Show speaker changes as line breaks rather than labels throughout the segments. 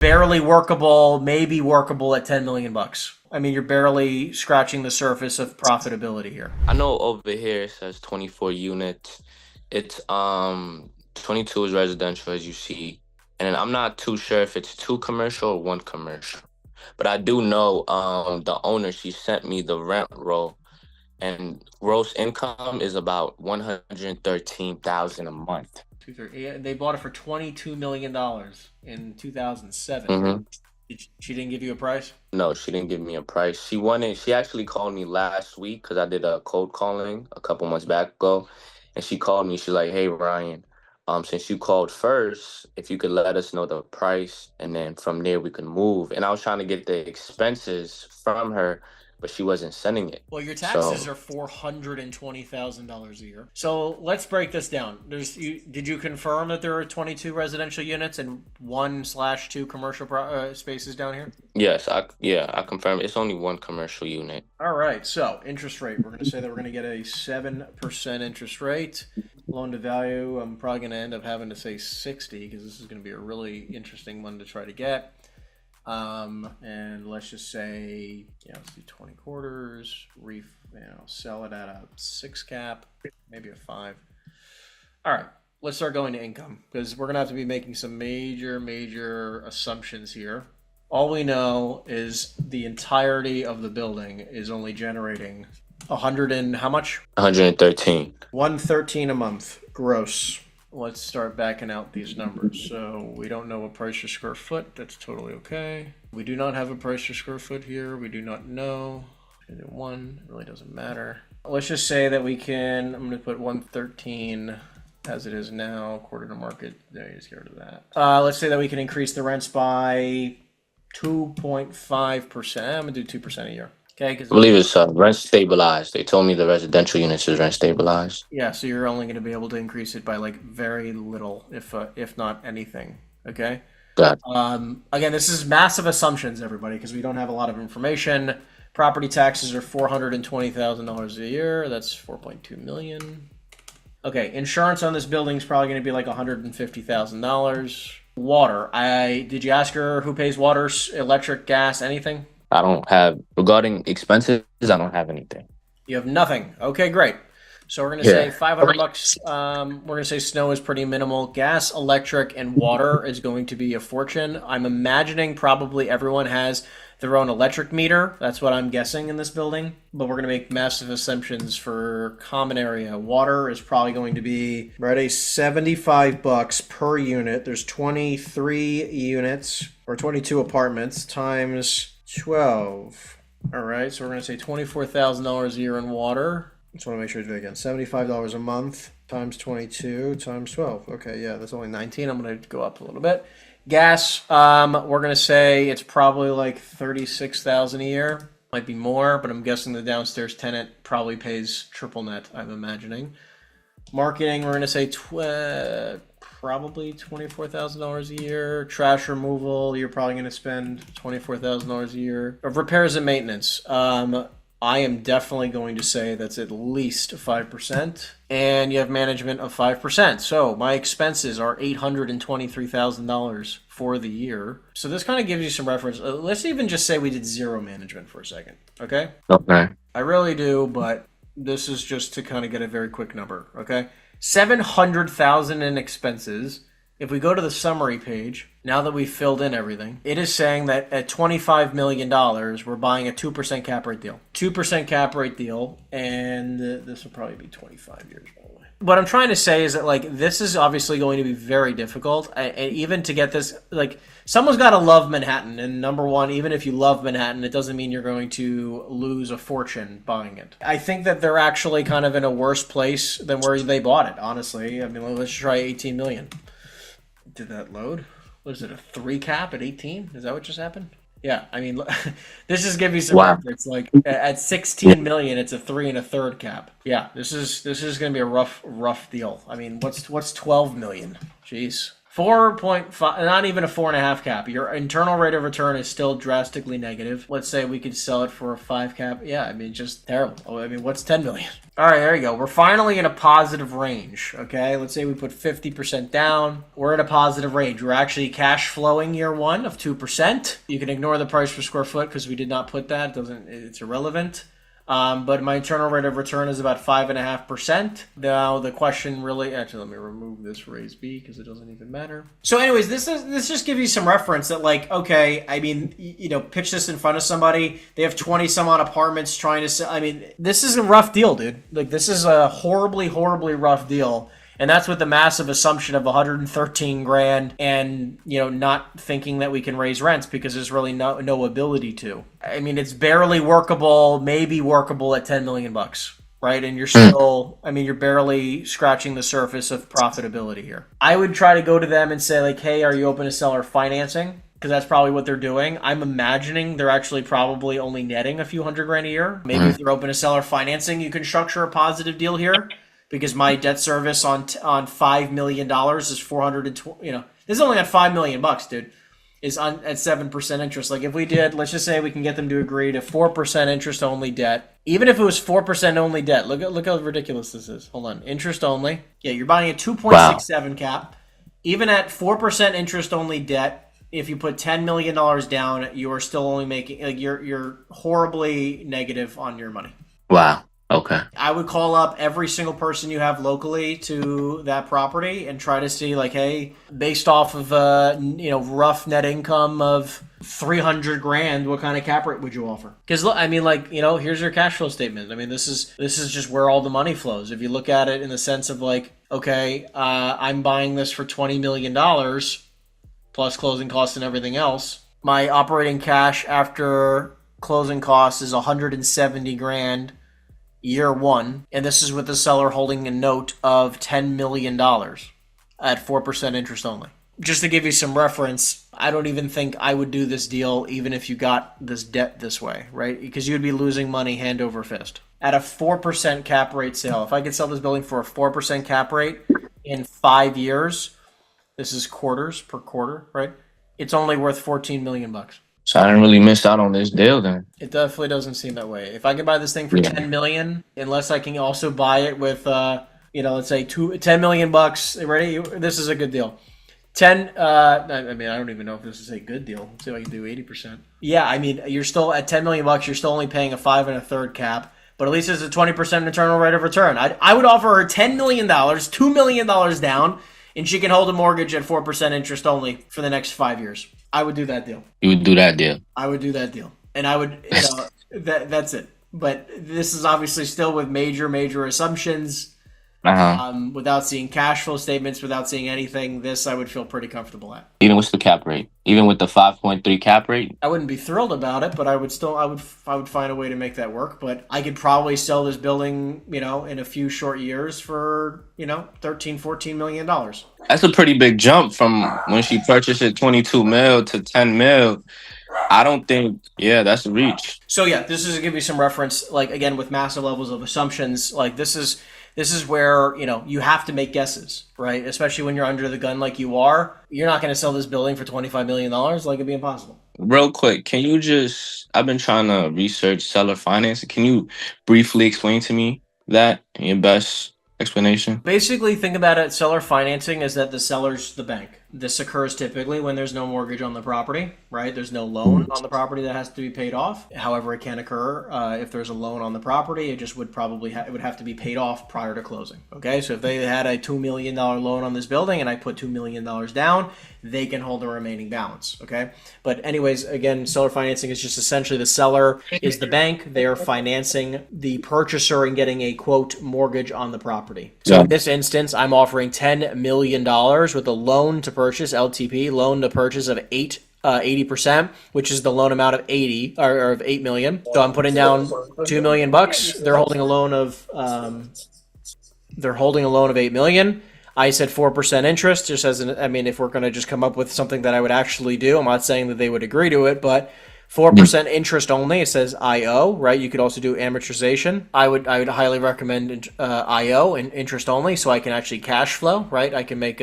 barely workable, maybe workable at 10 million bucks. I mean, you're barely scratching the surface of profitability here.
I know over here it says 24 units. It's 22 is residential as you see. And then I'm not too sure if it's two commercial or one commercial. But I do know the owner, she sent me the rent roll, and gross income is about 113,000 a month.
Yeah, they bought it for $22 million in 2007.
Mm-hmm.
She didn't give you a price?
No, she didn't give me a price. She actually called me last week because I did a cold calling a couple months back ago. And she called me. She's like, "Hey, Ryan, since you called first, if you could let us know the price, and then from there we can move." And I was trying to get the expenses from her, but she wasn't sending it.
Well, your taxes
So
are $420,000 a year. So let's break this down. Did you confirm that there are 22 residential units and 1/2 commercial spaces down here?
yes, I confirm it's only one commercial unit.
All right. So interest rate. We're going to say that we're going to get a 7% interest rate. Loan to value. I'm probably going to end up having to say 60 because this is going to be a really interesting one to try to get. And let's just say, let's do 20 quarters, sell it at a 6 cap, maybe a 5. All right, let's start going to income because we're gonna have to be making some major assumptions here. All we know is the entirety of the building is only generating 100 and how much?
113.
113 a month gross. Let's start backing out these numbers. So we don't know a price per square foot. That's totally okay. We do not have a price per square foot here. We do not know. Either one, it really doesn't matter. Let's just say that we can, I'm going to put 113 as it is now, quarter to market. There, you just get rid of that. Let's say that we can increase the rents by 2.5%. I'm going to do 2% a year. Okay,
I believe it's rent stabilized. They told me the residential units is rent stabilized.
yeah, so you're only going to be able to increase it by like very little, if not anything. Okay.
Got
Again, this is massive assumptions, everybody, because we don't have a lot of information. Property taxes are $420,000 a year. That's 4.2 million. Okay, insurance on this building is probably going to be like $150,000. Water. Did you ask her who pays water, electric, gas, anything?
I don't have regarding expenses. I don't have anything.
You have nothing. Okay, great. So we're gonna say
Yeah.
500 bucks. We're gonna say snow is pretty minimal. Gas, electric, and water is going to be a fortune. I'm imagining probably everyone has their own electric meter. That's what I'm guessing in this building. But we're gonna make massive assumptions for common area. Water is probably going to be ready 75 bucks per unit. There's 23 units or 22 apartments times 12. All right, so we're going to say $24,000 a year in water. Just want to make sure I do it again. $75 a month times 22 times 12. Okay, yeah, that's only 19. I'm going to go up a little bit. Gas, we're going to say it's probably like 36,000 a year. Might be more, but I'm guessing the downstairs tenant probably pays triple net, I'm imagining. Marketing, we're going to say probably $24,000 a year. Trash removal, you're probably going to spend $24,000 a year. Repairs and maintenance, I am definitely going to say that's at least 5%. And you have management of 5%. So my expenses are $823,000 for the year. So this kind of gives you some reference. Let's even just say we did zero management for a second. Okay?
Okay.
I really do, but this is just to kind of get a very quick number, okay? 700,000 in expenses. If we go to the summary page, now that we've filled in everything, it is saying that at $25 million, we're buying a 2% cap rate deal. 2% cap rate deal, and this will probably be 25 years, by the way. What I'm trying to say is that, like, this is obviously going to be very difficult. And even to get this, like, someone's got to love Manhattan. And number one, even if you love Manhattan, it doesn't mean you're going to lose a fortune buying it. I think that they're actually kind of in a worse place than where they bought it, honestly. I mean, let's try 18 million. Did that load? What is it, a 3 cap at 18? Is that what just happened? Yeah, I mean, this is giving you some
Wow.
reference. Like at 16 million, it's a 3 1/3 cap. Yeah, this is going to be a rough deal. I mean, what's 12 million? Jeez. 4.5, not even a 4.5 cap. Your internal rate of return is still drastically negative. Let's say we could sell it for a 5 cap. Yeah, I mean, just terrible. I mean, what's 10 million? All right, there you go. We're finally in a positive range, okay? Let's say we put 50% down. We're in a positive range. We're actually cash flowing year one of 2%. You can ignore the price per square foot because we did not put that. It's irrelevant. But my internal rate of return is about 5.5%. Now the question really, actually, let me remove this raise B because it doesn't even matter. So, anyways, this just gives you some reference that, like, okay, I mean, pitch this in front of somebody. They have 20 some odd apartments trying to sell. I mean, this is a rough deal, dude. Like, this is a horribly, horribly rough deal. And that's with the massive assumption of 113 grand and, not thinking that we can raise rents because there's really no ability to. I mean, it's barely workable, maybe workable at 10 million bucks, right? And you're still, you're barely scratching the surface of profitability here. I would try to go to them and say, like, hey, are you open to seller financing? Because that's probably what they're doing. I'm imagining they're actually probably only netting a few $100 grand a year. Maybe if they're open to seller financing, you can structure a positive deal here. Because my debt service on $5 million is 420. This is only at $5 million bucks, dude. Is at 7% interest. Like if we did, let's just say we can get them to agree to 4% interest only debt. Even if it was 4% only debt, look how ridiculous this is. Hold on, interest only. Yeah, you're buying a 2.67 cap. Even at 4% interest only debt, if you put $10 million down, you are still only making you're horribly negative on your money.
Wow. Okay.
I would call up every single person you have locally to that property and try to see, like, hey, based off of rough net income of 300 grand, what kind of cap rate would you offer? Because here's your cash flow statement. I mean, this is just where all the money flows. If you look at it in the sense of like, okay, I'm buying this for $20 million plus closing costs and everything else. My operating cash after closing costs is 170 grand. Year one, and this is with the seller holding a note of $10 million at 4% interest only. Just to give you some reference, I don't even think I would do this deal even if you got this debt this way, right? Because you'd be losing money hand over fist. At a 4% cap rate sale, if I could sell this building for a 4% cap rate in 5 years, this is quarters per quarter, right? It's only worth 14 million bucks.
So I didn't really miss out on this deal then.
It definitely doesn't seem that way. If I could buy this thing for 10 million, unless I can also buy it with, let's say 10 million bucks. Ready? This is a good deal. 10. I don't even know if this is a good deal. Let's see if I can do 80%. Yeah, I mean, you're still at 10 million bucks. You're still only paying a 5 1/3 cap, but at least it's a 20% internal rate of return. I would offer her $10 million, $2 million down, and she can hold a mortgage at 4% interest only for the next 5 years. I would do that deal.
You would do that deal?
I would do that deal. And I would, that's it. But this is obviously still with major assumptions. Without seeing cash flow statements, without seeing anything, this I would feel pretty comfortable at.
Even with the cap rate? Even with the 5.3 cap rate?
I wouldn't be thrilled about it, but I would find a way to make that work. But I could probably sell this building, in a few short years for, $13-14 million.
That's a pretty big jump from when she purchased it 22 mil to 10 mil. I don't think, that's a reach.
So this is to give you some reference, like again, with massive levels of assumptions, like this is where, you have to make guesses, right? Especially when you're under the gun like you are. You're not going to sell this building for $25 million. Like, it'd be impossible.
Real quick, can you I've been trying to research seller financing. Can you briefly explain to me that in your best explanation?
Basically, think about it. Seller financing is that the seller's the bank. This occurs typically when there's no mortgage on the property, right? There's no loan on the property that has to be paid off. However, it can occur if there's a loan on the property. It just would probably it would have to be paid off prior to closing. Okay, so if they had a $2 million loan on this building and I put $2 million down, they can hold the remaining balance. Okay, but anyways, again, seller financing is just essentially the seller is the bank. They are financing the purchaser and getting a quote mortgage on the property. So in this instance, I'm offering $10 million with a loan to purchase, LTP, loan to purchase of 80%, which is the loan amount of 80 or of 8 million. So I'm putting down $2 million bucks. They're holding a loan of 8 million. I said 4% interest, just as if we're going to just come up with something that I would actually do. I'm not saying that they would agree to it, but 4% interest only. It says IO, right? You could also do amortization. I would highly recommend IO and interest only, so I can actually cash flow, right? I can make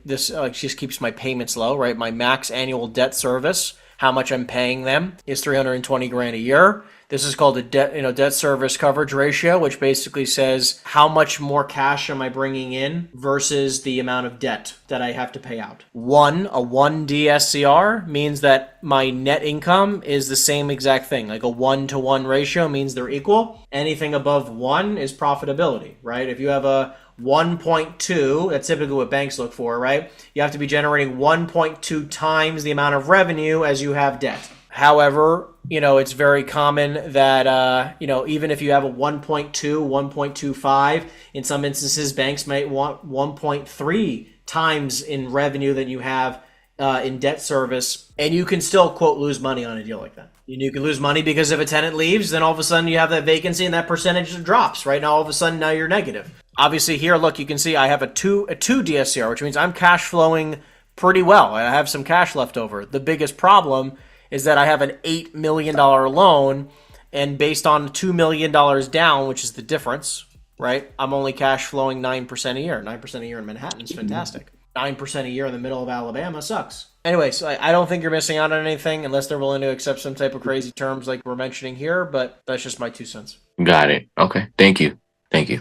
this just keeps my payments low, right? My max annual debt service, how much I'm paying them, is 320 grand a year. This is called a debt service coverage ratio, which basically says how much more cash am I bringing in versus the amount of debt that I have to pay out. A 1 DSCR means that my net income is the same exact thing. Like a 1-to-1 ratio means they're equal. Anything above 1 is profitability, right? If you have a 1.2, that's typically what banks look for, right? You have to be generating 1.2 times the amount of revenue as you have debt. However, it's very common that, even if you have a 1.2, 1.25, in some instances, banks might want 1.3 times in revenue than you have in debt service. And you can still, quote, lose money on a deal like that. You can lose money because if a tenant leaves, then all of a sudden you have that vacancy and that percentage drops, right? Now, all of a sudden, now you're negative. Obviously here, look, you can see I have a 2 DSCR, which means I'm cash flowing pretty well. I have some cash left over. The biggest problem is that I have an $8 million loan, and based on $2 million down, which is the difference, right? I'm only cash flowing 9% a year. 9% a year in Manhattan is fantastic. 9% a year in the middle of Alabama sucks. Anyway, so I don't think you're missing out on anything unless they're willing to accept some type of crazy terms like we're mentioning here, but that's just my 2 cents.
Got it. Okay. Thank you. Thank you.